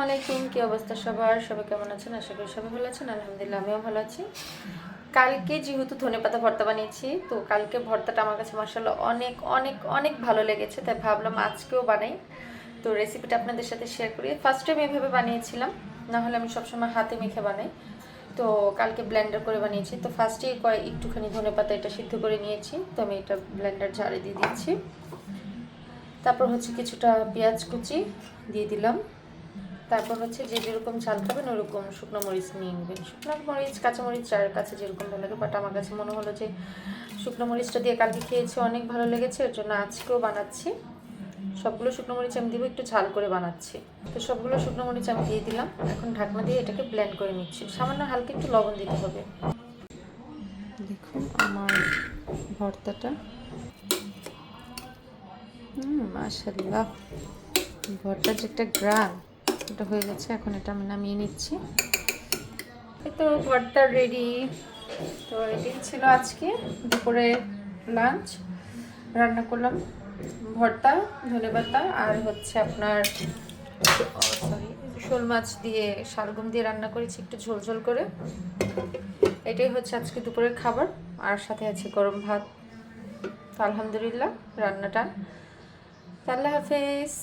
আলাইকুম, কি অবস্থা সবার? সবাই কেমন আছেন? আশা করি সবাই ভালো আছেন। আলহামদুলিল্লাহ আমিও ভালো আছি। কালকে যেহেতু ধনেপাতা ভর্তা বানিয়েছি, তো কালকে ভর্তাটা আমার কাছে মাশাআল্লাহ অনেক অনেক অনেক ভালো লেগেছে, তাই ভাবলাম আজকেও বানাই। তো রেসিপিটা আপনাদের সাথে শেয়ার করি। ফার্স্ট টাইম এভাবে বানিয়েছিলাম, না হলে আমি সবসময় হাতে মেখে বানাই। তো কালকে ব্লেন্ডার করে বানিয়েছি। তো ফার্স্টেই একটুখানি ধনেপাতা এটা সিদ্ধ করে নিয়েছি, তো আমি এটা ব্লেন্ডার জারে দিয়ে দিচ্ছি। তারপর হচ্ছে কিছুটা পেঁয়াজ কুচি দিয়ে দিলাম। তারপর হচ্ছে যে যেরকম ঝাল খাবেন ওরকম শুকনো মরিচ নিয়ে নেবেন। শুকনো মরিচ কাঁচামরিচ যার কাছে যেরকম ভালো লাগে, বাট আমার কাছে মনে হলো যে শুকনো মরিচটা দিয়ে কালকে খেয়েছি, অনেক ভালো লেগেছে, এর জন্য আজকেও বানাচ্ছি। সবগুলো শুকনো মরিচ আমি দিব, একটু ঝাল করে বানাচ্ছি। তো সবগুলো শুকনো মরিচ আমি দিয়ে দিলাম। এখন ঢাকনা দিয়ে এটাকে ব্লেন্ড করে নিচ্ছি। সামান্য হালকা একটু লবণ দিতে হবে। দেখুন আমার ভর্তাটা, মাশাআল্লাহ, ভর্তার যে একটা গ্রান, এটা হয়ে গেছে। এখন এটা আমি নামিয়ে নিচ্ছি। এই তো ভর্তা রেডি। তো এটাই ছিল আজকে দুপুরে লাঞ্চ। রান্না করলাম ভর্তা, ধনেপাতা আর হচ্ছে আপনার সরি শোল মাছ দিয়ে শালগম দিয়ে রান্না করেছি একটু ঝোল ঝোল করে। এটাই হচ্ছে আজকে দুপুরের খাবার, আর সাথে আছে গরম ভাত। তো আলহামদুলিল্লাহ রান্নাটা। আল্লাহ হাফেজ।